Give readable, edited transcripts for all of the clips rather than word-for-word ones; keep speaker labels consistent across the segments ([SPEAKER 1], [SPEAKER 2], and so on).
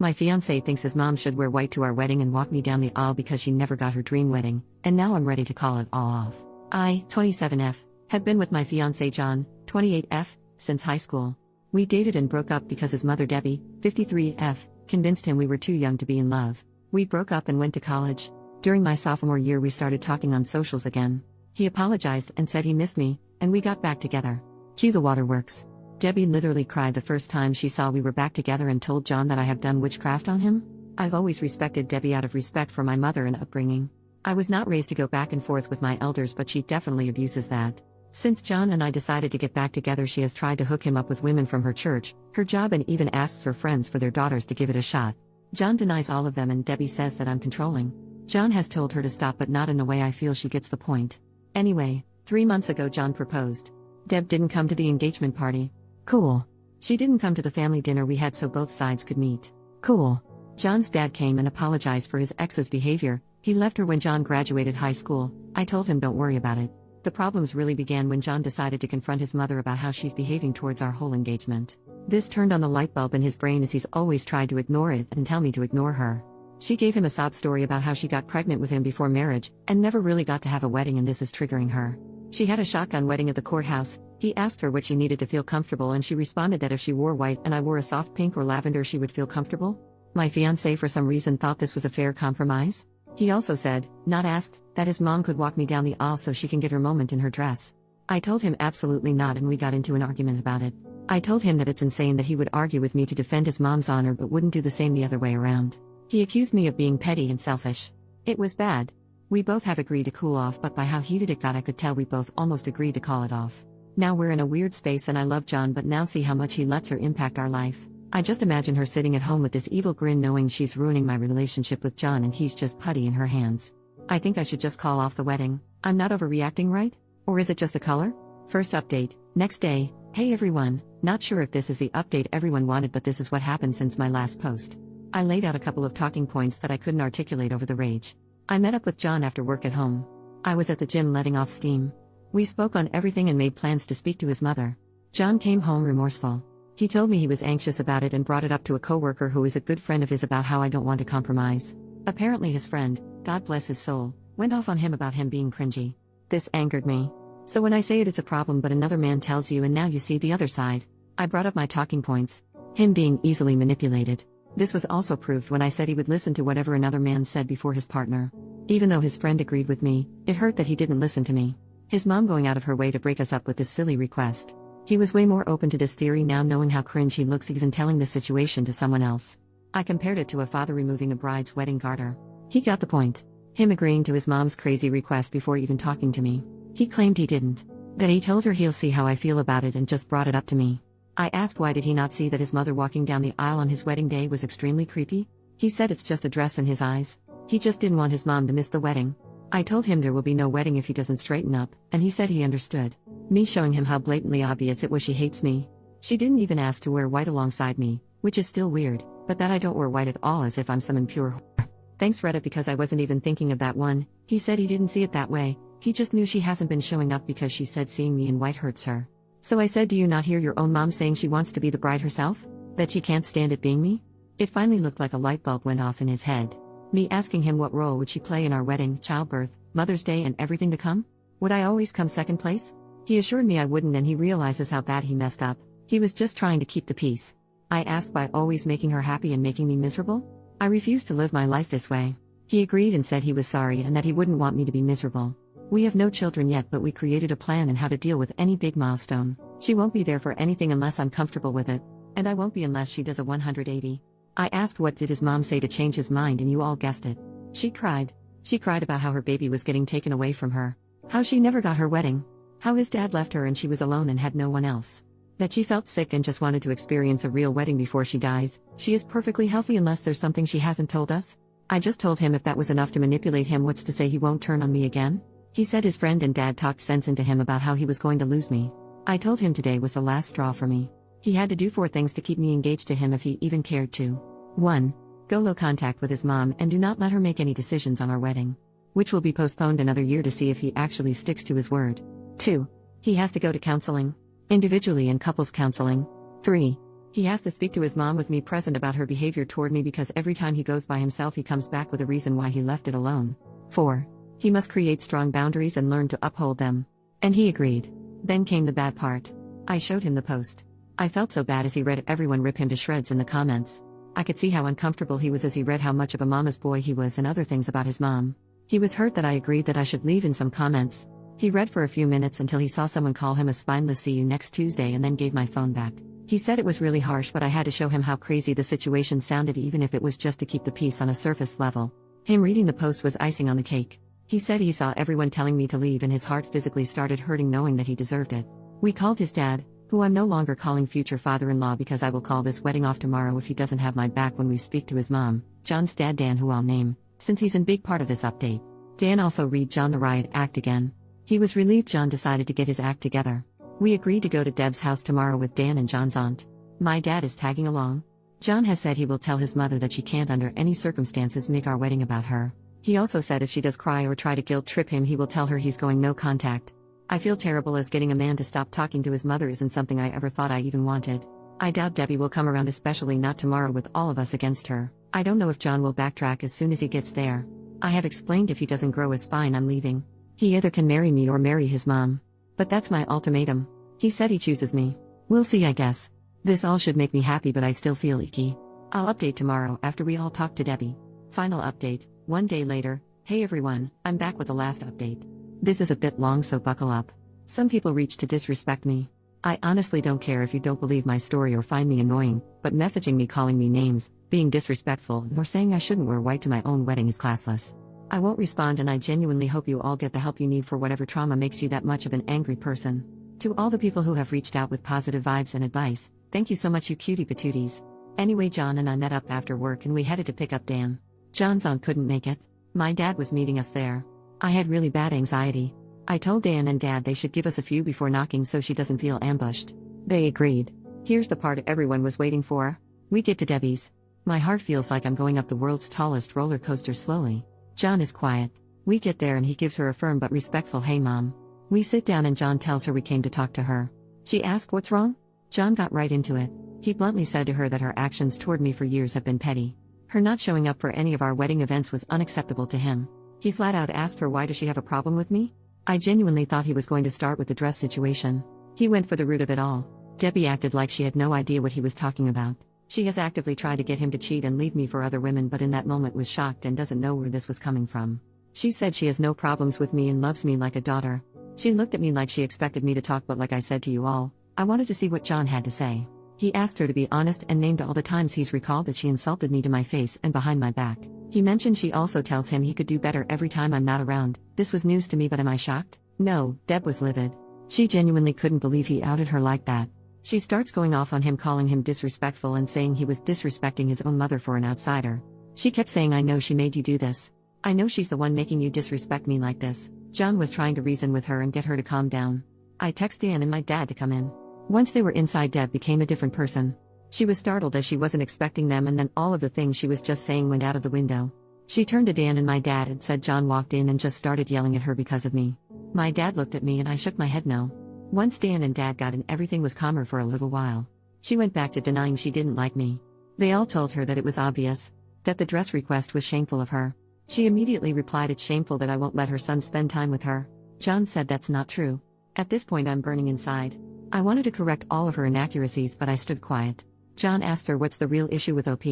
[SPEAKER 1] My fiancé thinks his mom should wear white to our wedding and walk me down the aisle because she never got her dream wedding, and now I'm ready to call it all off. I, 27F, have been with my fiancé John, 28F, since high school. We dated and broke up because his mother Debbie, 53F, convinced him we were too young to be in love. We broke up and went to college. During my sophomore year we started talking on socials again. He apologized and said he missed me, and we got back together. Cue the waterworks. Debbie literally cried the first time she saw we were back together and told John that I have done witchcraft on him. I've always respected Debbie out of respect for my mother and upbringing. I was not raised to go back and forth with my elders, but she definitely abuses that. Since John and I decided to get back together, she has tried to hook him up with women from her church, her job, and even asks her friends for their daughters to give it a shot. John denies all of them and Debbie says that I'm controlling. John has told her to stop, but not in a way I feel she gets the point. Anyway, 3 months ago John proposed. Deb didn't come to the engagement party. Cool. She didn't come to the family dinner we had so both sides could meet. Cool. John's dad came and apologized for his ex's behavior. He left her when John graduated high school. I told him don't worry about it. The problems really began when John decided to confront his mother about how she's behaving towards our whole engagement. This turned on the light bulb in his brain, as he's always tried to ignore it and tell me to ignore her. She gave him a sob story about how she got pregnant with him before marriage and never really got to have a wedding, and this is triggering her. She had a shotgun wedding at the courthouse. He asked her what she needed to feel comfortable, and she responded that if she wore white and I wore a soft pink or lavender she would feel comfortable. My fiancé for some reason thought this was a fair compromise. He also said, not asked, that his mom could walk me down the aisle so she can get her moment in her dress. I told him absolutely not, and we got into an argument about it. I told him that it's insane that he would argue with me to defend his mom's honor but wouldn't do the same the other way around. He accused me of being petty and selfish. It was bad. We both have agreed to cool off, but by how heated it got I could tell we both almost agreed to call it off. Now we're in a weird space, and I love John, but now see how much he lets her impact our life. I just imagine her sitting at home with this evil grin knowing she's ruining my relationship with John and he's just putty in her hands. I think I should just call off the wedding. I'm not overreacting, right? Or is it just a color? First update, next day. Hey everyone, not sure if this is the update everyone wanted, but this is what happened since my last post. I laid out a couple of talking points that I couldn't articulate over the rage. I met up with John after work at home. I was at the gym letting off steam. We spoke on everything and made plans to speak to his mother. John came home remorseful. He told me he was anxious about it and brought it up to a coworker who is a good friend of his about how I don't want to compromise. Apparently his friend, God bless his soul, went off on him about him being cringy. This angered me. So when I say it's a problem but another man tells you and now you see the other side. I brought up my talking points. Him being easily manipulated. This was also proved when I said he would listen to whatever another man said before his partner. Even though his friend agreed with me, it hurt that he didn't listen to me. His mom going out of her way to break us up with this silly request. He was way more open to this theory now, knowing how cringe he looks even telling this situation to someone else. I compared it to a father removing a bride's wedding garter. He got the point. Him agreeing to his mom's crazy request before even talking to me. He claimed he didn't. That he told her he'll see how I feel about it and just brought it up to me. I asked why did he not see that his mother walking down the aisle on his wedding day was extremely creepy? He said it's just a dress in his eyes. He just didn't want his mom to miss the wedding. I told him there will be no wedding if he doesn't straighten up, and he said he understood. Me showing him how blatantly obvious it was she hates me. She didn't even ask to wear white alongside me, which is still weird, but that I don't wear white at all as if I'm some impure whore. Thanks Reddit, because I wasn't even thinking of that one. He said he didn't see it that way, he just knew she hasn't been showing up because she said seeing me in white hurts her. So I said, do you not hear your own mom saying she wants to be the bride herself? That she can't stand it being me? It finally looked like a light bulb went off in his head. Me asking him what role would she play in our wedding, childbirth, Mother's Day and everything to come? Would I always come second place? He assured me I wouldn't, and he realizes how bad he messed up. He was just trying to keep the peace. I asked by always making her happy and making me miserable? I refused to live my life this way. He agreed and said he was sorry and that he wouldn't want me to be miserable. We have no children yet, but we created a plan on how to deal with any big milestone. She won't be there for anything unless I'm comfortable with it. And I won't be unless she does a 180. I asked what did his mom say to change his mind, and you all guessed it. She cried. She cried about how her baby was getting taken away from her. How she never got her wedding. How his dad left her and she was alone and had no one else. That she felt sick and just wanted to experience a real wedding before she dies. She is perfectly healthy unless there's something she hasn't told us. I just told him if that was enough to manipulate him, what's to say he won't turn on me again? He said his friend and dad talked sense into him about how he was going to lose me. I told him today was the last straw for me. He had to do 4 things to keep me engaged to him if he even cared to. 1. Go low contact with his mom and do not let her make any decisions on our wedding. Which will be postponed another year to see if he actually sticks to his word. 2. He has to go to counseling. Individually and couples counseling. 3. He has to speak to his mom with me present about her behavior toward me because every time he goes by himself he comes back with a reason why he left it alone. 4. He must create strong boundaries and learn to uphold them. And he agreed. Then came the bad part. I showed him the post. I felt so bad as he read everyone rip him to shreds in the comments. I could see how uncomfortable he was as he read how much of a mama's boy he was and other things about his mom. He was hurt that I agreed that I should leave in some comments. He read for a few minutes until he saw someone call him a spineless "see you next Tuesday" and then gave my phone back. He said it was really harsh, but I had to show him how crazy the situation sounded, even if it was just to keep the peace on a surface level. Him reading the post was icing on the cake. He said he saw everyone telling me to leave and his heart physically started hurting knowing that he deserved it. We called his dad, who I'm no longer calling future father-in-law because I will call this wedding off tomorrow if he doesn't have my back when we speak to his mom, John's dad Dan, who I'll name, since he's in big part of this update. Dan also read John the riot act again. He was relieved John decided to get his act together. We agreed to go to Deb's house tomorrow with Dan and John's aunt. My dad is tagging along. John has said he will tell his mother that she can't under any circumstances make our wedding about her. He also said if she does cry or try to guilt trip him he will tell her he's going no contact. I feel terrible as getting a man to stop talking to his mother isn't something I ever thought I even wanted. I doubt Debbie will come around, especially not tomorrow with all of us against her. I don't know if John will backtrack as soon as he gets there. I have explained if he doesn't grow a spine I'm leaving. He either can marry me or marry his mom. But that's my ultimatum. He said he chooses me. We'll see, I guess. This all should make me happy, but I still feel icky. I'll update tomorrow after we all talk to Debbie. Final update, 1 day later. Hey everyone, I'm back with the last update. This is a bit long, so buckle up. Some people reach to disrespect me. I honestly don't care if you don't believe my story or find me annoying, but messaging me, calling me names, being disrespectful, nor saying I shouldn't wear white to my own wedding is classless. I won't respond, and I genuinely hope you all get the help you need for whatever trauma makes you that much of an angry person. To all the people who have reached out with positive vibes and advice, thank you so much, you cutie patooties. Anyway, John and I met up after work and we headed to pick up Dan. John's aunt couldn't make it. My dad was meeting us there. I had really bad anxiety. I told Dan and Dad they should give us a few before knocking so she doesn't feel ambushed. They agreed. Here's the part everyone was waiting for. We get to Debbie's. My heart feels like I'm going up the world's tallest roller coaster slowly. John is quiet. We get there and he gives her a firm but respectful "Hey mom." We sit down and John tells her we came to talk to her. She asked what's wrong? John got right into it. He bluntly said to her that her actions toward me for years have been petty. Her not showing up for any of our wedding events was unacceptable to him. He flat out asked her why does she have a problem with me? I genuinely thought he was going to start with the dress situation. He went for the root of it all. Debbie acted like she had no idea what he was talking about. She has actively tried to get him to cheat and leave me for other women, but in that moment was shocked and doesn't know where this was coming from. She said she has no problems with me and loves me like a daughter. She looked at me like she expected me to talk, but like I said to you all, I wanted to see what John had to say. He asked her to be honest and named all the times he's recalled that she insulted me to my face and behind my back. He mentioned she also tells him he could do better every time I'm not around. This was news to me, but am I shocked? No, Deb was livid. She genuinely couldn't believe he outed her like that. She starts going off on him, calling him disrespectful and saying he was disrespecting his own mother for an outsider. She kept saying, I know she made you do this. I know she's the one making you disrespect me like this. John was trying to reason with her and get her to calm down. I texted Dan and my dad to come in. Once they were inside, Deb became a different person. She was startled as she wasn't expecting them, and then all of the things she was just saying went out of the window. She turned to Dan and my dad and said John walked in and just started yelling at her because of me. My dad looked at me and I shook my head no. Once Dan and Dad got in, everything was calmer for a little while. She went back to denying she didn't like me. They all told her that it was obvious, that the dress request was shameful of her. She immediately replied, it's shameful that I won't let her son spend time with her. John said that's not true. At this point I'm burning inside. I wanted to correct all of her inaccuracies, but I stood quiet. John asked her what's the real issue with OP?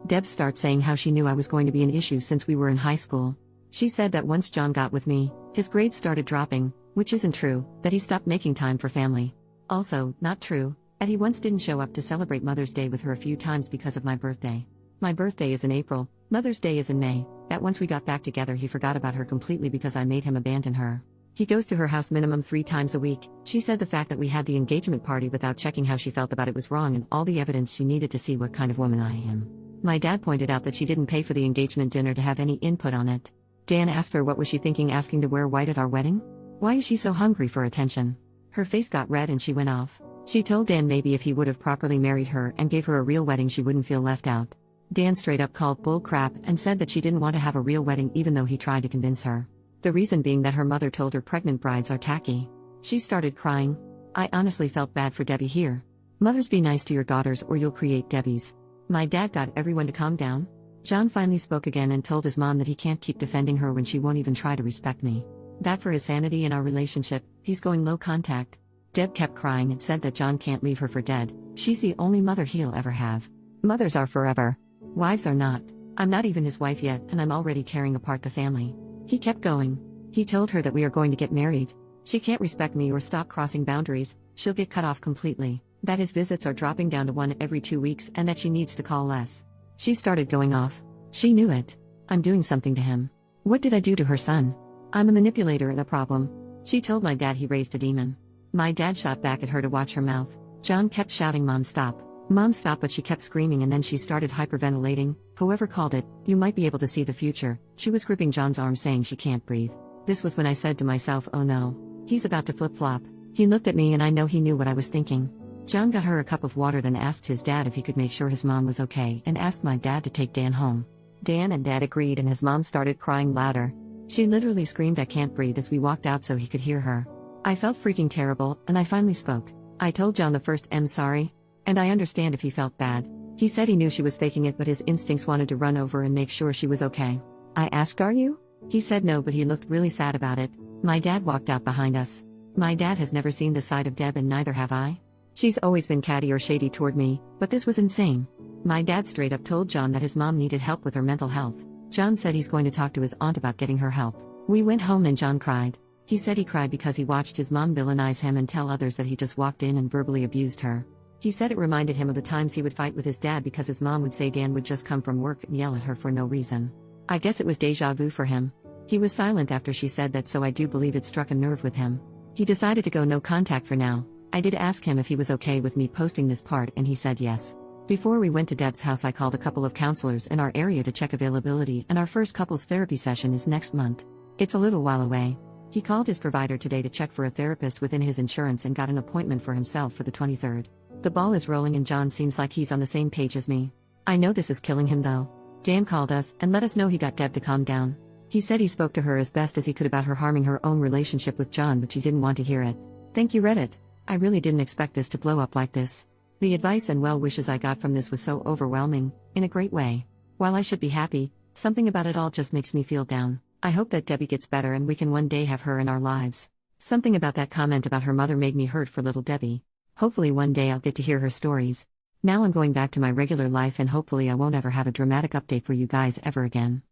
[SPEAKER 1] Deb starts saying how she knew I was going to be an issue since we were in high school. She said that once John got with me, his grades started dropping, which isn't true, that he stopped making time for family. Also, not true, that he once didn't show up to celebrate Mother's Day with her a few times because of my birthday. My birthday is in April, Mother's Day is in May, that once we got back together he forgot about her completely because I made him abandon her. He goes to her house minimum 3 times a week. She said the fact that we had the engagement party without checking how she felt about it was wrong and all the evidence she needed to see what kind of woman I am. My dad pointed out that she didn't pay for the engagement dinner to have any input on it. Dan asked her what was she thinking asking to wear white at our wedding? Why is she so hungry for attention? Her face got red and she went off. She told Dan maybe if he would have properly married her and gave her a real wedding she wouldn't feel left out. Dan straight up called bull crap and said that she didn't want to have a real wedding even though he tried to convince her. The reason being that her mother told her pregnant brides are tacky. She started crying. I honestly felt bad for Debbie here. Mothers, be nice to your daughters or you'll create Debbies. My dad got everyone to calm down. John finally spoke again and told his mom that he can't keep defending her when she won't even try to respect me. That for his sanity in our relationship, he's going low contact. Deb kept crying and said that John can't leave her for dead. She's the only mother he'll ever have. Mothers are forever. Wives are not. I'm not even his wife yet, and I'm already tearing apart the family. He kept going. He told her that we are going to get married. She can't respect me or stop crossing boundaries, she'll get cut off completely. That his visits are dropping down to 1 every 2 weeks and that she needs to call less. She started going off. She knew it. I'm doing something to him. What did I do to her son? I'm a manipulator and a problem. She told my dad he raised a demon. My dad shot back at her to watch her mouth. John kept shouting, "Mom, stop. Mom, stop," but she kept screaming and then she started hyperventilating. Whoever called it, you might be able to see the future. She was gripping John's arm saying she can't breathe. This was when I said to myself, oh no. He's about to flip-flop. He looked at me and I know he knew what I was thinking. John got her a cup of water, then asked his dad if he could make sure his mom was okay and asked my dad to take Dan home. Dan and Dad agreed and his mom started crying louder. She literally screamed, "I can't breathe," as we walked out so he could hear her. I felt freaking terrible, and I finally spoke. I told John the first, "I'm sorry." And I understand if he felt bad. He said he knew she was faking it, but his instincts wanted to run over and make sure she was okay. I asked, "Are you?" He said no, but he looked really sad about it. My dad walked out behind us. My dad has never seen the side of Deb and neither have I. She's always been catty or shady toward me, but this was insane. My dad straight up told John that his mom needed help with her mental health. John said he's going to talk to his aunt about getting her help. We went home and John cried. He said he cried because he watched his mom villainize him and tell others that he just walked in and verbally abused her. He said it reminded him of the times he would fight with his dad because his mom would say Dan would just come from work and yell at her for no reason. I guess it was deja vu for him. He was silent after she said that, so I do believe it struck a nerve with him. He decided to go no contact for now. I did ask him if he was okay with me posting this part and he said yes. Before we went to Deb's house, I called a couple of counselors in our area to check availability, and our first couples therapy session is next month. It's a little while away. He called his provider today to check for a therapist within his insurance and got an appointment for himself for the 23rd. The ball is rolling and John seems like he's on the same page as me. I know this is killing him though. Dan called us and let us know he got Deb to calm down. He said he spoke to her as best as he could about her harming her own relationship with John, but she didn't want to hear it. Thank you, Reddit. I really didn't expect this to blow up like this. The advice and well wishes I got from this was so overwhelming, in a great way. While I should be happy, something about it all just makes me feel down. I hope that Debbie gets better and we can one day have her in our lives. Something about that comment about her mother made me hurt for little Debbie. Hopefully one day I'll get to hear her stories. Now I'm going back to my regular life and hopefully I won't ever have a dramatic update for you guys ever again.